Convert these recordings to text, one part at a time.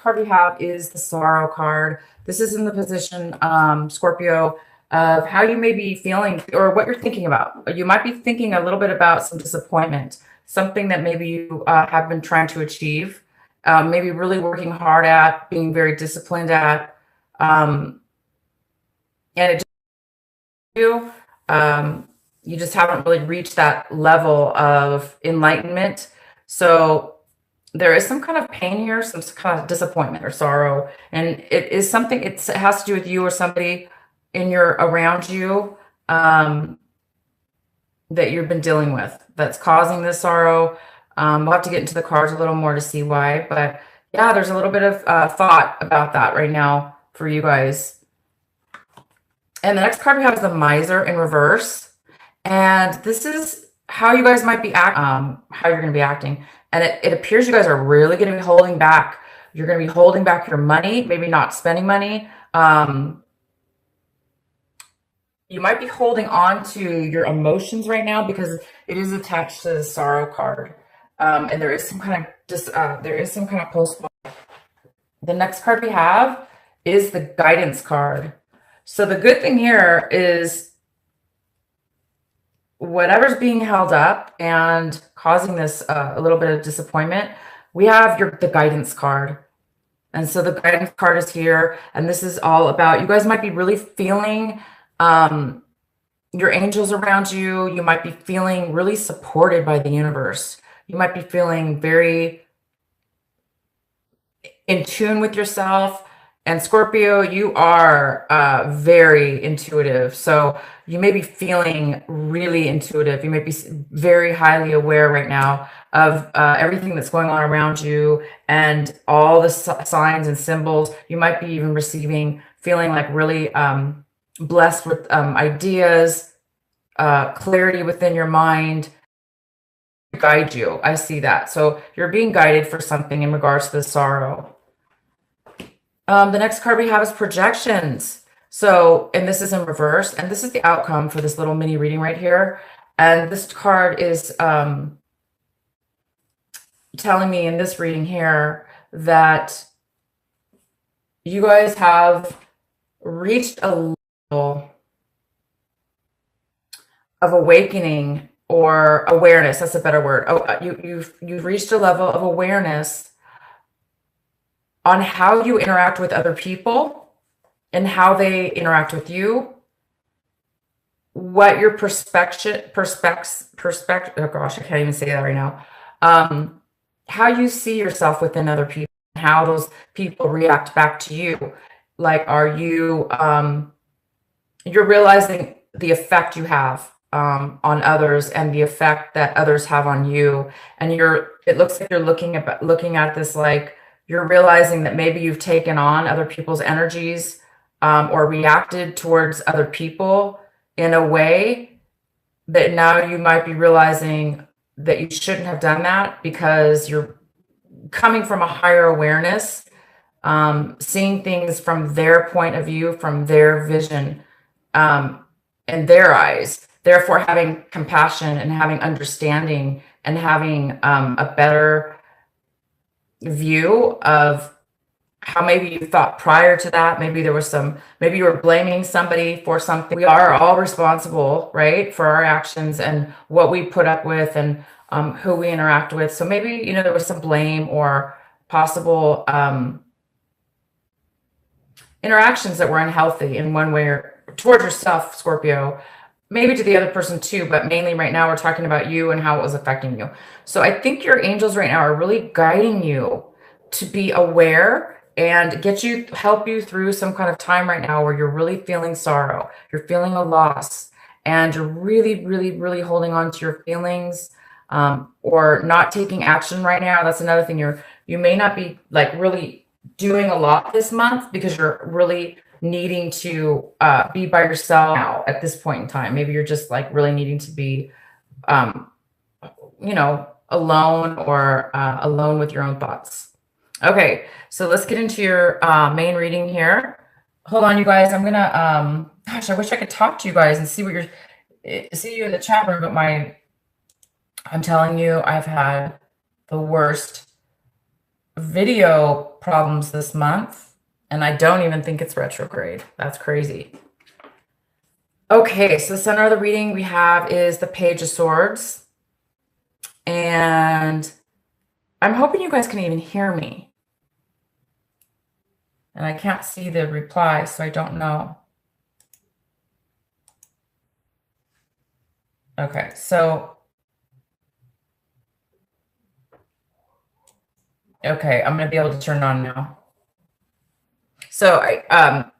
card we have is the Sorrow card. This is in the position, Scorpio, of how you may be feeling or what you're thinking about. You might be thinking a little bit about some disappointment, something that maybe you have been trying to achieve, maybe really working hard at, being very disciplined at, and it just you. You just haven't really reached that level of enlightenment. So there is some kind of pain here, some kind of disappointment or sorrow, and it is something. It has to do with you or somebody in your around you that you've been dealing with that's causing this sorrow. We'll have to get into the cards a little more to see why, but yeah, there's a little bit of thought about that right now for you guys. And the next card we have is the Miser in reverse. And this is how you guys might be how you're going to be acting. And it appears you guys are really going to be holding back. You're going to be holding back your money, maybe not spending money. You might be holding on to your emotions right now because it is attached to the Sorrow card. And there is some kind of postponement. The next card we have is the Guidance card. So the good thing here is whatever's being held up and causing this a little bit of disappointment, we have the Guidance card. And so the Guidance card is here, and this is all about, you guys might be really feeling your angels around you. You might be feeling really supported by the universe. You might be feeling very in tune with yourself. And Scorpio, you are very intuitive. So you may be feeling really intuitive. You may be very highly aware right now of everything that's going on around you and all the signs and symbols. You might be even feeling like really blessed with ideas, clarity within your mind. Guide you. I see that. So you're being guided for something in regards to the sorrow. The next card we have is projections. So, and this is in reverse, and this is the outcome for this little mini reading right here. And this card is telling me in this reading here that you guys have reached a level of awakening or awareness. That's a better word. Oh, you've reached a level of awareness on how you interact with other people and how they interact with you, what your perspective, oh gosh, I can't even say that right now. How you see yourself within other people, how those people react back to you. Like, are you, you're realizing the effect you have on others and the effect that others have on you. And it looks like you're looking at this, like, you're realizing that maybe you've taken on other people's energies or reacted towards other people in a way that now you might be realizing that you shouldn't have done that because you're coming from a higher awareness, seeing things from their point of view, from their vision, in their eyes, therefore having compassion and having understanding and having a better view of how maybe you thought prior to that. Maybe there was maybe you were blaming somebody for something. We are all responsible, right, for our actions and what we put up with and who we interact with. So maybe, there was some blame or possible interactions that were unhealthy in one way or towards yourself, Scorpio, maybe to the other person too, but mainly right now we're talking about you and how it was affecting you. So I think your angels right now are really guiding you to be aware and help you through some kind of time right now where you're really feeling sorrow, you're feeling a loss, and you're really, really, really holding on to your feelings or not taking action right now. That's another thing. You may not be like really doing a lot this month because you're really needing to be by yourself now at this point in time. Maybe you're just like really needing to be, alone or alone with your own thoughts. Okay, so let's get into your main reading here. Hold on, you guys. I'm gonna, gosh, I wish I could talk to you guys and see you in the chat room, but I'm telling you, I've had the worst video problems this month, and I don't even think it's retrograde. That's crazy. Okay, so the center of the reading we have is the Page of Swords, and I'm hoping you guys can even hear me. And I can't see the reply, so I don't know. Okay, so okay, I'm going to be able to turn it on now. So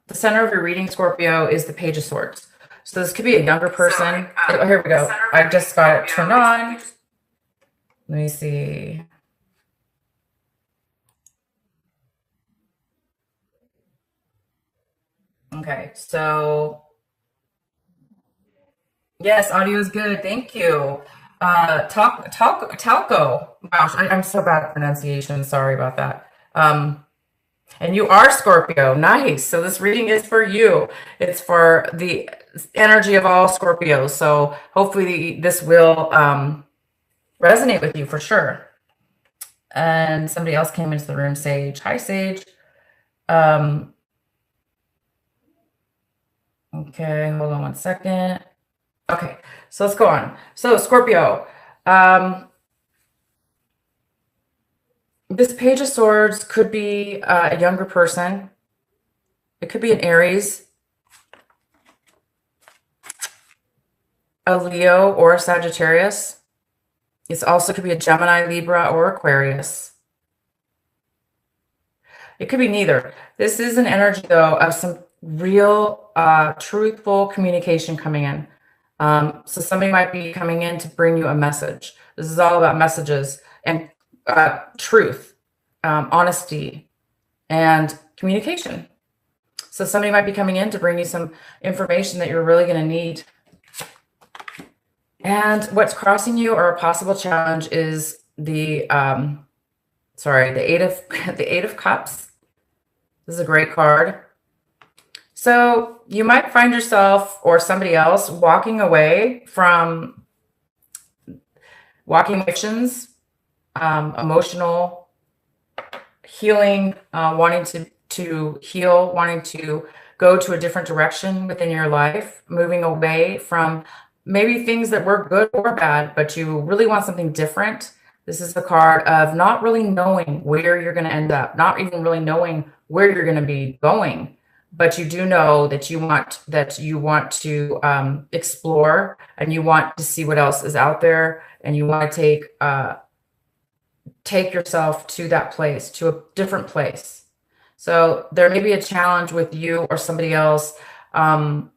the center of your reading, Scorpio, is the Page of Swords. So this could be a younger person. Oh, here we go. I just got it turned on. Let me see. Okay, so yes, audio is good. Thank you. Talco. Gosh, I'm so bad at pronunciation. Sorry about that. And you are Scorpio. Nice. So this reading is for you. It's for the energy of all Scorpios. So hopefully this will resonate with you for sure. And somebody else came into the room, Sage. Hi, Sage. Okay, hold on one second. Okay, so let's go on. So Scorpio, this Page of Swords could be a younger person. It could be an Aries, a Leo, or a Sagittarius. It also could be a Gemini, Libra, or Aquarius. It could be neither. This is an energy, though, of some real truthful communication coming in. So somebody might be coming in to bring you a message. This is all about messages and truth, honesty, and communication. So somebody might be coming in to bring you some information that you're really going to need. And what's crossing you or a possible challenge is the Eight of Cups. This is a great card. So you might find yourself or somebody else walking away from emotions, emotional healing, wanting to heal, wanting to go to a different direction within your life, moving away from maybe things that were good or bad, but you really want something different. This is the card of not really knowing where you're going to end up, not even really knowing where you're going to be going. But you do know that you want to explore, and you want to see what else is out there, and you want to take yourself to that place, to a different place. So there may be a challenge with you or somebody else having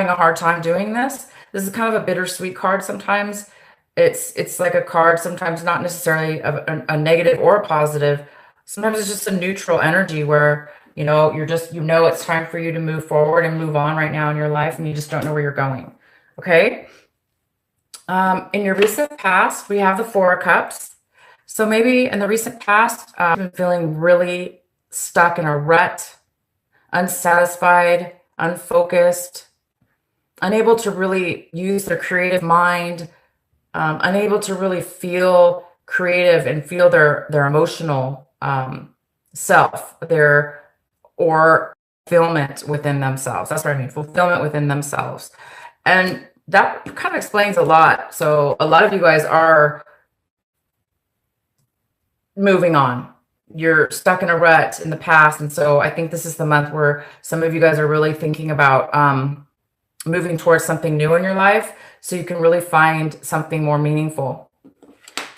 a hard time doing this. This is kind of a bittersweet card sometimes. It's like a card sometimes not necessarily a negative or a positive. Sometimes it's just a neutral energy where it's time for you to move forward and move on right now in your life, and you just don't know where you're going. Okay. In your recent past, we have the Four of Cups. So maybe in the recent past, you've been feeling really stuck in a rut, unsatisfied, unfocused, unable to really use their creative mind, unable to really feel creative and feel their emotional self, or fulfillment within themselves. That's what I mean, fulfillment within themselves. And that kind of explains a lot. So a lot of you guys are moving on. You're stuck in a rut in the past. And so I think this is the month where some of you guys are really thinking about moving towards something new in your life so you can really find something more meaningful.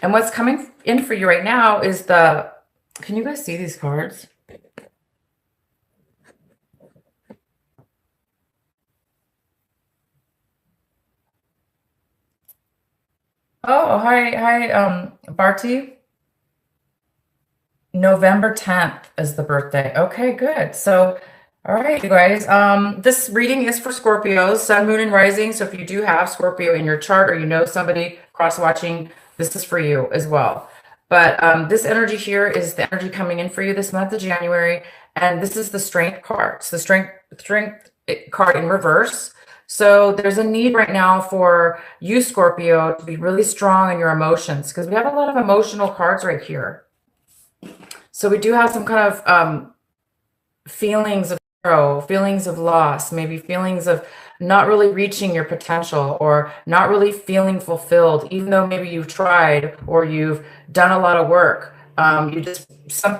And what's coming in for you right now is can you guys see these cards? Oh, hi, Barty. November 10th is the birthday. Okay, good. So, all right, you guys. This reading is for Scorpios, Sun, Moon, and Rising. So if you do have Scorpio in your chart, or you know somebody cross-watching, this is for you as well. But this energy here is the energy coming in for you this month of January, and this is the Strength card. It's the Strength card in reverse. So there's a need right now for you, Scorpio, to be really strong in your emotions, because we have a lot of emotional cards right here. So we do have some kind of feelings of sorrow, feelings of loss, maybe feelings of not really reaching your potential or not really feeling fulfilled, even though maybe you've tried or you've done a lot of work. You just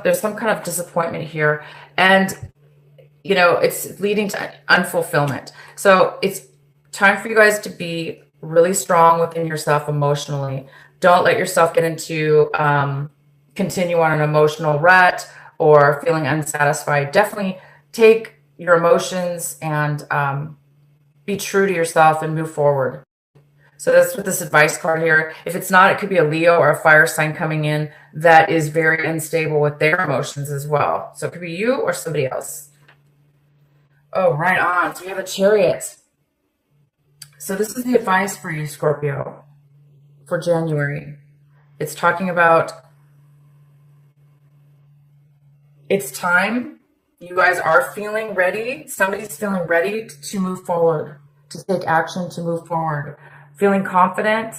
there's some kind of disappointment here, and it's leading to unfulfillment. So it's time for you guys to be really strong within yourself emotionally. Don't let yourself get into continue on an emotional rut or feeling unsatisfied. Definitely take your emotions and be true to yourself and move forward. So that's what this advice card here. If it's not, it could be a Leo or a fire sign coming in that is very unstable with their emotions as well. So it could be you or somebody else. Oh, right on. So we have a Chariot. So this is the advice for you, Scorpio, for January. It's talking about it's time. You guys are feeling ready. Somebody's feeling ready to move forward, to take action, to move forward. Feeling confident,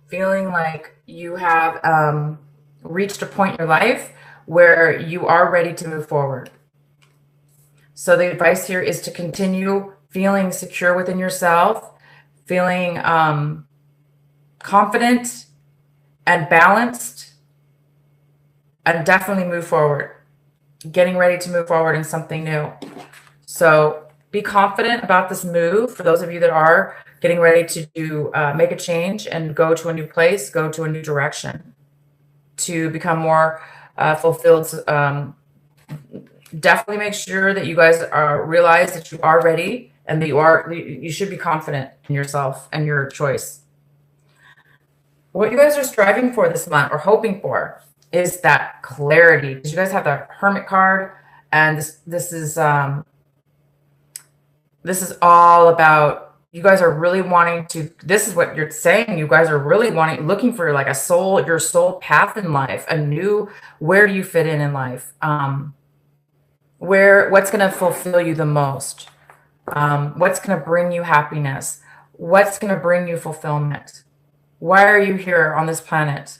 feeling like you have reached a point in your life where you are ready to move forward. So the advice here is to continue feeling secure within yourself, feeling confident and balanced, and definitely move forward. Getting ready to move forward in something new. So be confident about this move. For those of you that are getting ready to make a change and go to a new place, go to a new direction, to become more fulfilled. Definitely make sure that you guys realize that you are ready and that you should be confident in yourself and your choice. What you guys are striving for this month or hoping for is that clarity, because you guys have the Hermit card, and this is all about you guys are really wanting to. This is what you're saying. You guys are really looking for like your soul path in life, where do you fit in life? What's going to fulfill you the most? What's going to bring you happiness? What's going to bring you fulfillment? Why are you here on this planet?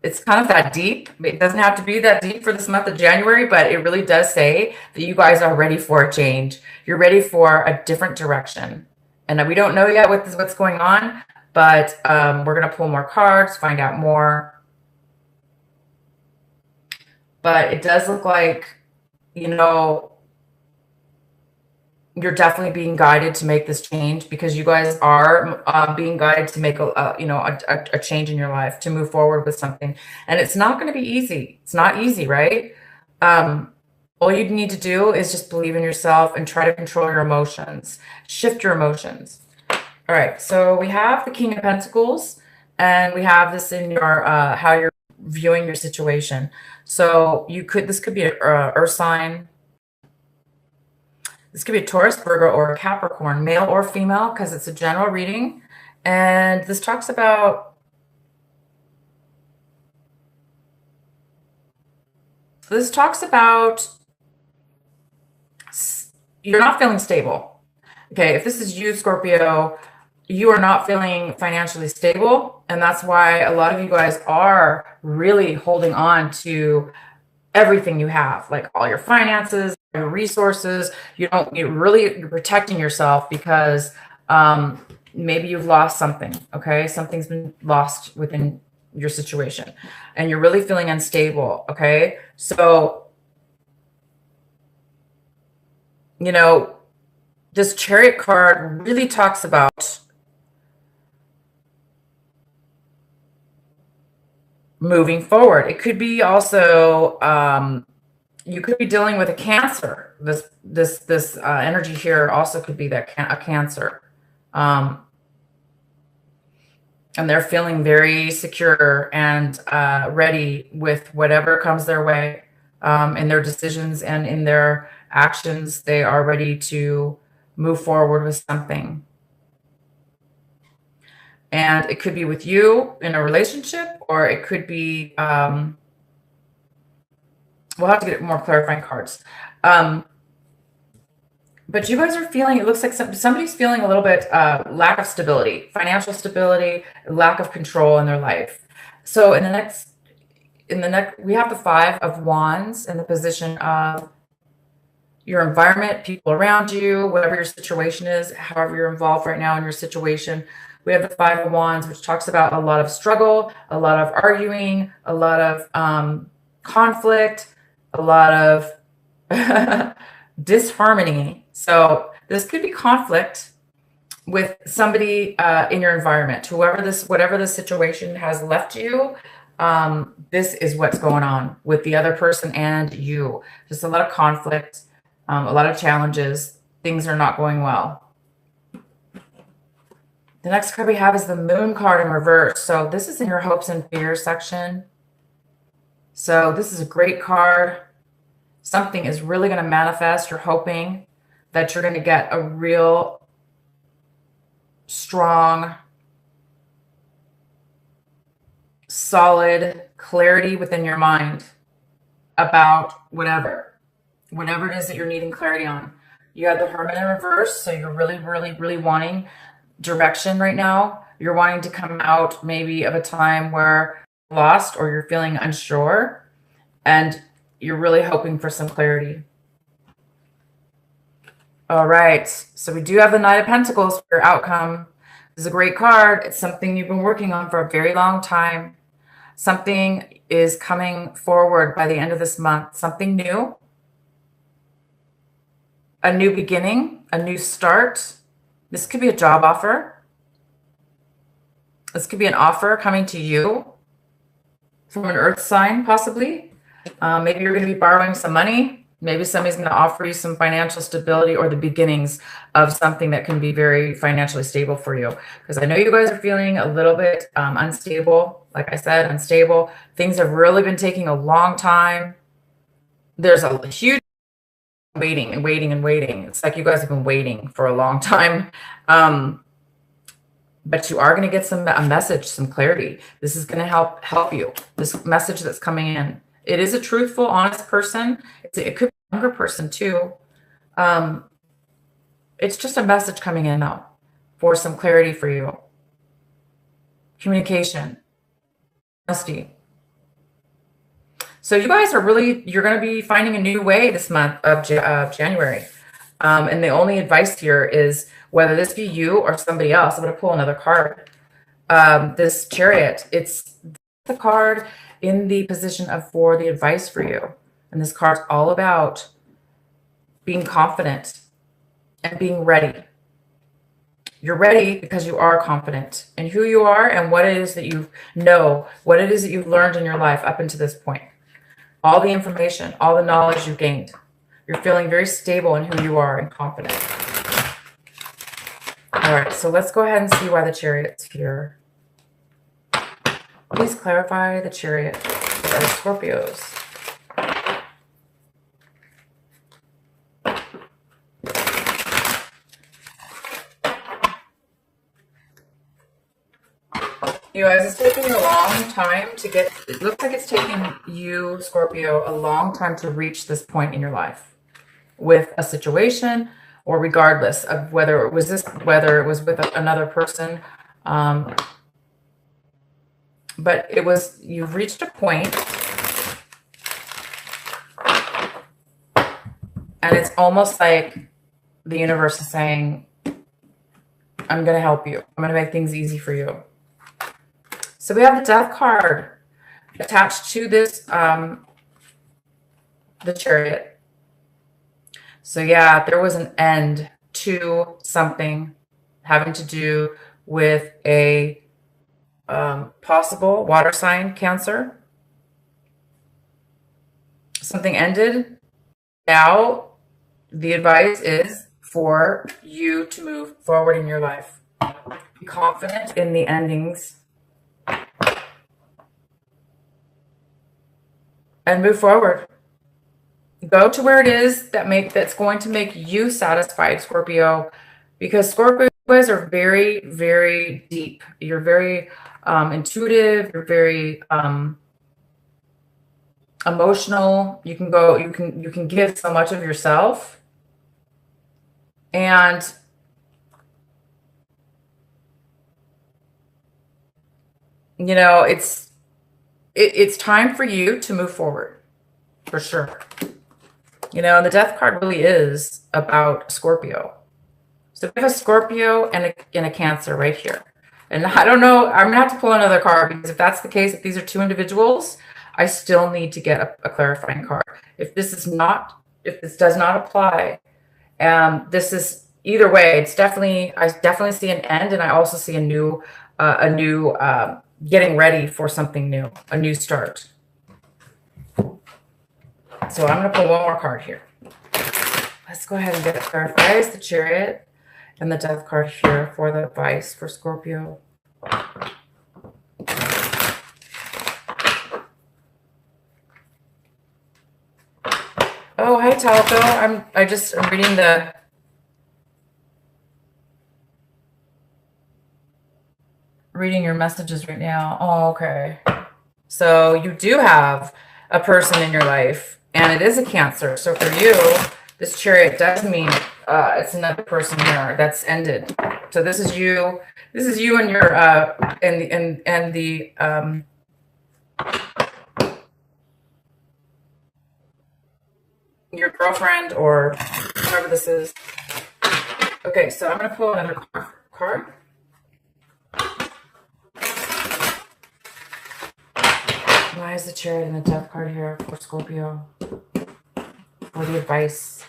It's kind of that deep. It doesn't have to be that deep for this month of January, but it really does say that you guys are ready for a change. You're ready for a different direction. And we don't know yet what's going on, but we're going to pull more cards, find out more. But it does look like, you're definitely being guided to make this change, because you guys are being guided to make a change in your life, to move forward with something. And it's not going to be easy. It's not easy, right? All you need to do is just believe in yourself and try to control your emotions, shift your emotions. All right. So we have the King of Pentacles, and we have this in your how you're viewing your situation. So this could be an earth sign. This could be a Taurus, Virgo, or a Capricorn, male or female, because it's a general reading. And this talks about you're not feeling stable. Okay, if this is you, Scorpio, you are not feeling financially stable. And that's why a lot of you guys are really holding on to everything you have, like all your finances, your resources. You're protecting yourself because maybe you've lost something. Okay, something's been lost within your situation, and you're really feeling unstable. Okay, so this Chariot card really talks about moving forward. It could be also you could be dealing with a Cancer. This energy here also could be that a Cancer, and they're feeling very secure and ready with whatever comes their way, in their decisions and in their actions. They are ready to move forward with something. And it could be with you in a relationship, or it could be, we'll have to get more clarifying cards. But you guys are feeling, it looks like somebody's feeling a little bit lack of stability, financial stability, lack of control in their life. So in the next, in the next, we have the Five of Wands in the position of your environment, people around you, whatever your situation is, however you're involved right now in your situation. We have the Five of Wands, which talks about a lot of struggle, a lot of arguing, a lot of conflict, a lot of disharmony. So this could be conflict with somebody in your environment, whatever the situation has left you. This is what's going on with the other person and you. Just a lot of conflict, a lot of challenges. Things are not going well. The next card we have is the Moon card in reverse. So this is in your hopes and fears section. So this is a great card. Something is really going to manifest. You're hoping that you're going to get a real strong, solid clarity within your mind about whatever it is that you're needing clarity on. You have the Hermit in reverse, so you're really, really, really wanting direction right now. You're wanting to come out maybe of a time where you're lost or you're feeling unsure, and you're really hoping for some clarity. All right, so we do have the Knight of Pentacles for your outcome. This is a great card. It's something you've been working on for a very long time. Something is coming forward by the end of this month. Something new. A new beginning, a new start. This could be a job offer. This could be an offer coming to you from an earth sign, possibly. Maybe you're going to be borrowing some money. Maybe somebody's going to offer you some financial stability or the beginnings of something that can be very financially stable for you. Because I know you guys are feeling a little bit unstable. Like I said, unstable. Things have really been taking a long time. There's a huge waiting and waiting and waiting. It's like you guys have been waiting for a long time. But you are going to get a message, some clarity. This is going to help you. This message that's coming in. It is a truthful, honest person. It could be a younger person too. It's just a message coming in though for some clarity for you. Communication, honesty. So you guys are you're going to be finding a new way this month of January. And the only advice here is whether this be you or somebody else. I'm going to pull another card. This Chariot, it's the card in the position of for the advice for you. And this card's all about being confident and being ready. You're ready because you are confident in who you are and what it is that you know, what it is that you've learned in your life up until this point. All the information, all the knowledge you've gained. You're feeling very stable in who you are and confident. All right, so let's go ahead and see why the Chariot's here. Please clarify the Chariot for our Scorpios. You guys, it's taking a long time to get, it looks like it's taking you, Scorpio, a long time to reach this point in your life with a situation, or regardless of whether it was with another person. But you've reached a point, and it's almost like the universe is saying, I'm going to help you. I'm going to make things easy for you. So we have the Death card attached to this, the Chariot. So yeah, there was an end to something having to do with a possible water sign, Cancer. Something ended. Now the advice is for you to move forward in your life. Be confident in the endings and move forward. Go to where it is that's going to make you satisfied, Scorpio, because Scorpio guys are very, very deep. You're very intuitive. You're very emotional. You can give so much of yourself, and you know it's it's time for you to move forward, for sure. You know, and the death card really is about Scorpio. So we have a Scorpio and a Cancer right here. And I don't know, I'm going to have to pull another card, because if that's the case, if these are two individuals, I still need to get a clarifying card. If this does not apply, this is either way, I definitely see an end, and I also see a new getting ready for something new, a new start. So I'm going to pull one more card here. Let's go ahead and get it clarified. The Chariot and the Death card here for the advice for Scorpio. Oh, hi, Talco. I'm reading your messages right now. Oh, okay. So you do have a person in your life, and it is a Cancer. So for you, this Chariot does mean it's another person here that's ended. So this is you. This is you and your your girlfriend, or whoever this is. Okay, so I'm going to pull another card. Why is the Chariot and the Death card here for Scorpio? For the advice.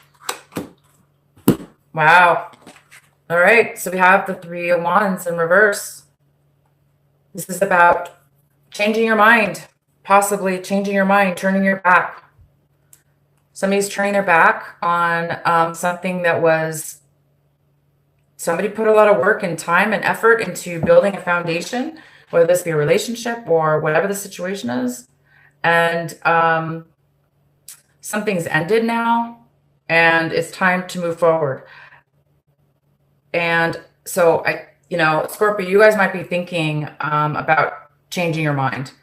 Wow. All right, so we have the Three of Wands in reverse. This is about changing your mind, possibly changing your mind, turning your back. Somebody's turning their back on something that was, somebody put a lot of work and time and effort into building a foundation, whether this be a relationship or whatever the situation is. And something's ended now, and it's time to move forward. And so Scorpio, you guys might be thinking about changing your mind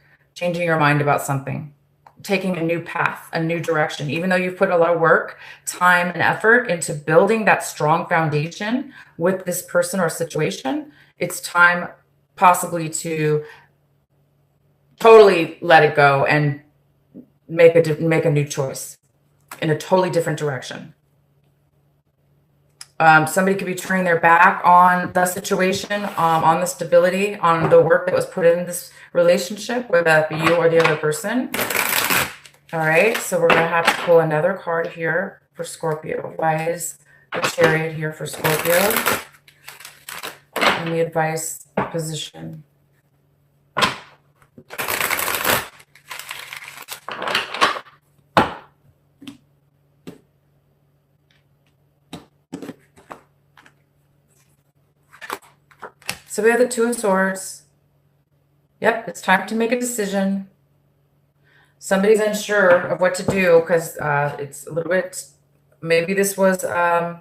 about something, taking a new path, a new direction. Even though you've put a lot of work, time, and effort into building that strong foundation with this person or situation, it's time possibly to totally let it go and make a new choice in a totally different direction. Somebody could be turning their back on the situation, on the stability, on the work that was put in this relationship, whether that be you or the other person. All right, so we're going to have to pull another card here for Scorpio. Why is the Chariot here for Scorpio? And the advice position. So we have the Two of Swords. Yep, it's time to make a decision. Somebody's unsure of what to do because it's a little bit, maybe this was, the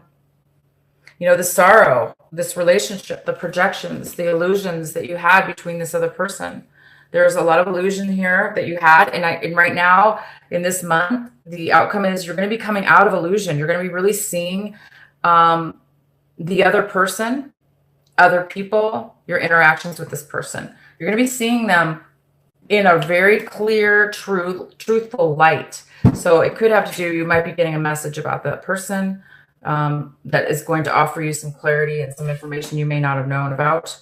sorrow, this relationship, the projections, the illusions that you had between this other person. There's a lot of illusion here that you had. And right now, in this month, the outcome is you're going to be coming out of illusion. You're going to be really seeing the other person, other people, your interactions with this person. You're going to be seeing them in a very clear, truthful light. So it could have to do, you might be getting a message about that person that is going to offer you some clarity and some information you may not have known about.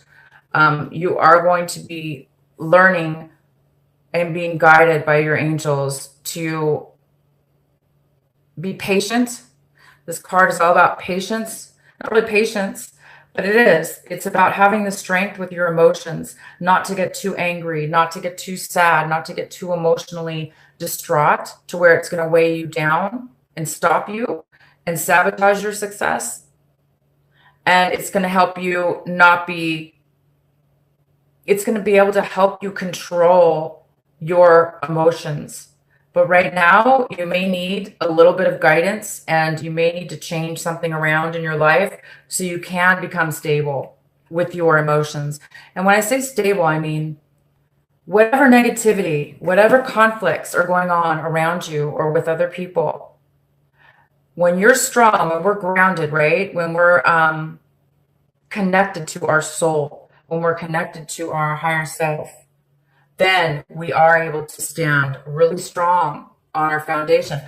You are going to be learning and being guided by your angels to be patient. This card is all about patience. Not really patience, but it is. It's about having the strength with your emotions, not to get too angry, not to get too sad, not to get too emotionally distraught to where it's going to weigh you down and stop you and sabotage your success. And it's going to help you it's going to be able to help you control your emotions. But right now, you may need a little bit of guidance, and you may need to change something around in your life so you can become stable with your emotions. And when I say stable, I mean whatever negativity, whatever conflicts are going on around you or with other people, when you're strong, when we're grounded, right? When we're connected to our soul, when we're connected to our higher self, then we are able to stand really strong on our foundation.